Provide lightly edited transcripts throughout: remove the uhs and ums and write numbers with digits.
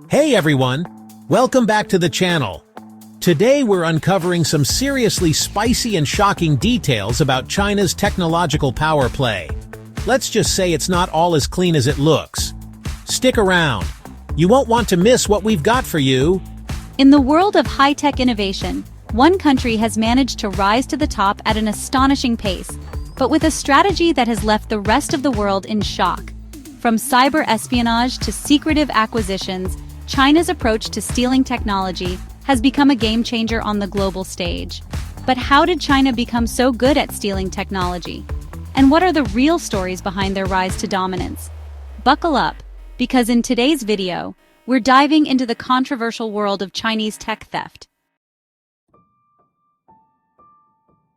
Hey everyone! Welcome back to the channel. Today we're uncovering some seriously spicy and shocking details about China's technological power play. Let's just say it's not all as clean as it looks. Stick around. You won't want to miss what we've got for you. In the world of high-tech innovation, one country has managed to rise to the top at an astonishing pace, but with a strategy that has left the rest of the world in shock. From cyber espionage to secretive acquisitions, China's approach to stealing technology has become a game-changer on the global stage. But how did China become so good at stealing technology? And what are the real stories behind their rise to dominance? Buckle up, because in today's video, we're diving into the controversial world of Chinese tech theft.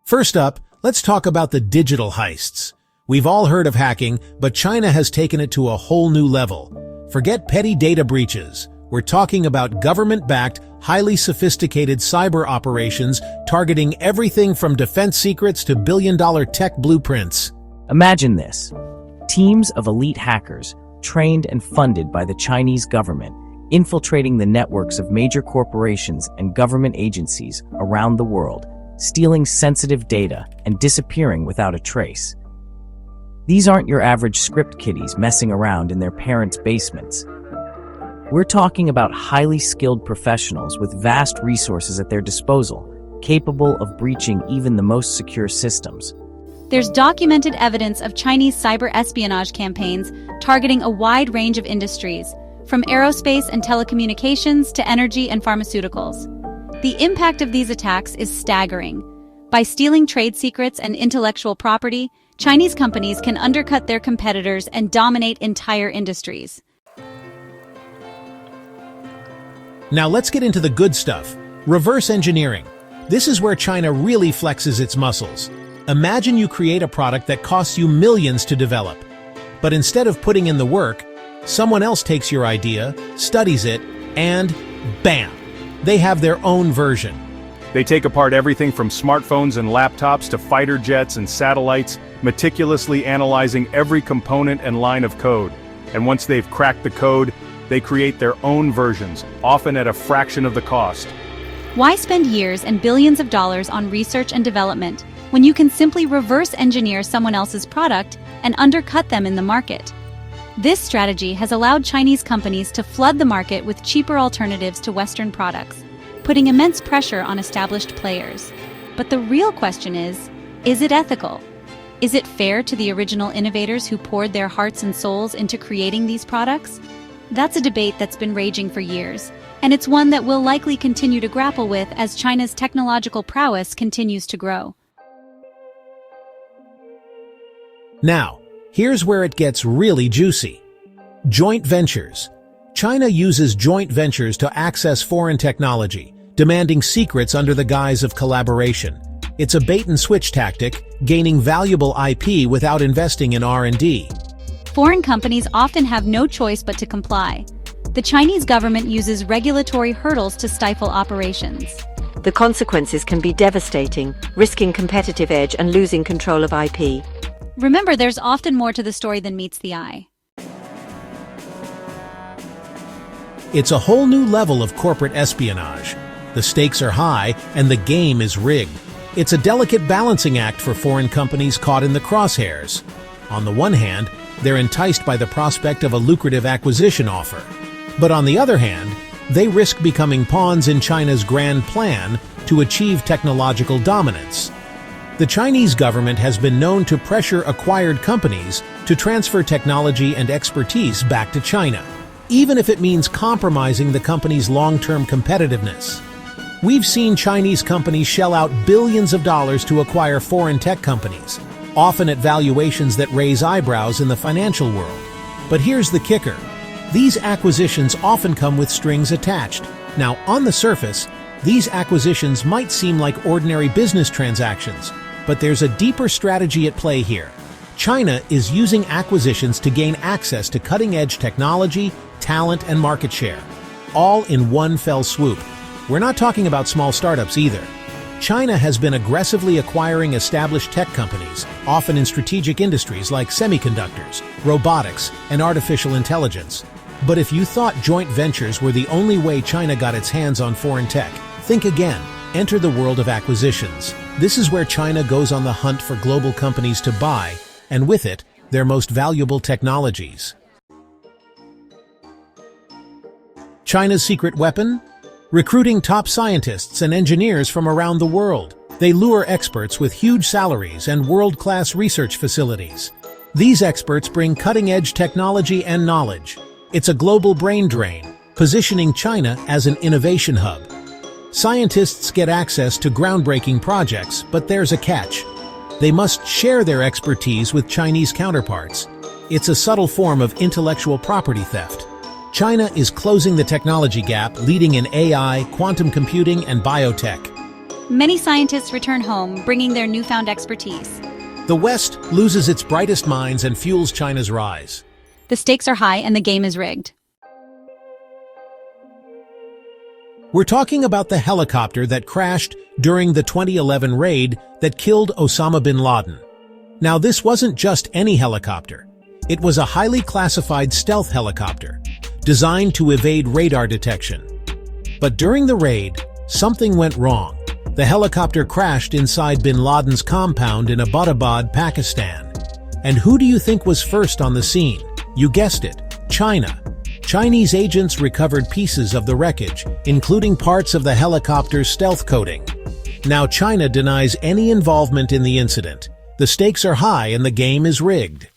First up, let's talk about the digital heists. We've all heard of hacking, but China has taken it to a whole new level. Forget petty data breaches. We're talking about government-backed, highly sophisticated cyber operations targeting everything from defense secrets to billion-dollar tech blueprints. Imagine this. Teams of elite hackers, trained and funded by the Chinese government, infiltrating the networks of major corporations and government agencies around the world, stealing sensitive data and disappearing without a trace. These aren't your average script kiddies messing around in their parents' basements. We're talking about highly skilled professionals with vast resources at their disposal, capable of breaching even the most secure systems. There's documented evidence of Chinese cyber espionage campaigns targeting a wide range of industries, from aerospace and telecommunications to energy and pharmaceuticals. The impact of these attacks is staggering. By stealing trade secrets and intellectual property, Chinese companies can undercut their competitors and dominate entire industries. Now let's get into the good stuff. Reverse engineering. This is where China really flexes its muscles. Imagine you create a product that costs you millions to develop. But instead of putting in the work, someone else takes your idea, studies it, and bam! They have their own version. They take apart everything from smartphones and laptops to fighter jets and satellites, meticulously analyzing every component and line of code. And once they've cracked the code, they create their own versions, often at a fraction of the cost. Why spend years and billions of dollars on research and development when you can simply reverse engineer someone else's product and undercut them in the market? This strategy has allowed Chinese companies to flood the market with cheaper alternatives to Western products, putting immense pressure on established players. But the real question is it ethical? Is it fair to the original innovators who poured their hearts and souls into creating these products? That's a debate that's been raging for years, and it's one that we'll likely continue to grapple with as China's technological prowess continues to grow. Now, here's where it gets really juicy. Joint ventures. China uses joint ventures to access foreign technology, demanding secrets under the guise of collaboration. It's a bait-and-switch tactic, gaining valuable IP without investing in R&D. Foreign companies often have no choice but to comply. The Chinese government uses regulatory hurdles to stifle operations. The consequences can be devastating, risking competitive edge and losing control of IP. Remember, there's often more to the story than meets the eye. It's a whole new level of corporate espionage. The stakes are high, and the game is rigged. It's a delicate balancing act for foreign companies caught in the crosshairs. On the one hand, they're enticed by the prospect of a lucrative acquisition offer. But on the other hand, they risk becoming pawns in China's grand plan to achieve technological dominance. The Chinese government has been known to pressure acquired companies to transfer technology and expertise back to China, even if it means compromising the company's long-term competitiveness. We've seen Chinese companies shell out billions of dollars to acquire foreign tech companies, often at valuations that raise eyebrows in the financial world. But here's the kicker. These acquisitions often come with strings attached. Now, on the surface, these acquisitions might seem like ordinary business transactions, but there's a deeper strategy at play here. China is using acquisitions to gain access to cutting-edge technology, talent, and market share, all in one fell swoop. We're not talking about small startups either. China has been aggressively acquiring established tech companies, often in strategic industries like semiconductors, robotics, and artificial intelligence. But if you thought joint ventures were the only way China got its hands on foreign tech, think again. Enter the world of acquisitions. This is where China goes on the hunt for global companies to buy, and with it, their most valuable technologies. China's secret weapon? Recruiting top scientists and engineers from around the world. They lure experts with huge salaries and world-class research facilities. These experts bring cutting-edge technology and knowledge. It's a global brain drain, positioning China as an innovation hub. Scientists get access to groundbreaking projects, but there's a catch. They must share their expertise with Chinese counterparts. It's a subtle form of intellectual property theft. China is closing the technology gap, leading in AI, quantum computing, and biotech. Many scientists return home, bringing their newfound expertise. The West loses its brightest minds and fuels China's rise. The stakes are high and the game is rigged. We're talking about the helicopter that crashed during the 2011 raid that killed Osama bin Laden. Now, this wasn't just any helicopter. It was a highly classified stealth helicopter, designed to evade radar detection. But during the raid, something went wrong. The helicopter crashed inside bin Laden's compound in Abbottabad, Pakistan. And who do you think was first on the scene? You guessed it, China. Chinese agents recovered pieces of the wreckage, including parts of the helicopter's stealth coating. Now China denies any involvement in the incident. The stakes are high and the game is rigged.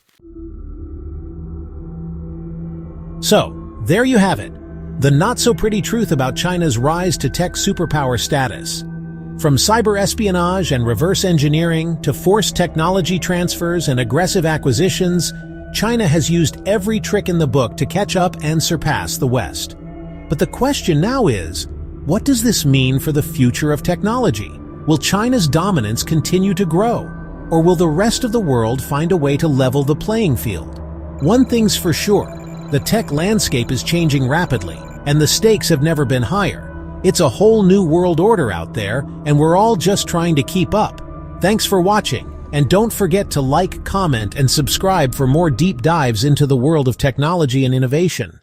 So, there you have it. The not-so-pretty truth about China's rise to tech superpower status. From cyber espionage and reverse engineering to forced technology transfers and aggressive acquisitions, China has used every trick in the book to catch up and surpass the West. But the question now is, what does this mean for the future of technology? Will China's dominance continue to grow? Or will the rest of the world find a way to level the playing field? One thing's for sure, the tech landscape is changing rapidly, and the stakes have never been higher. It's a whole new world order out there, and we're all just trying to keep up. Thanks for watching. And don't forget to like, comment, and subscribe for more deep dives into the world of technology and innovation.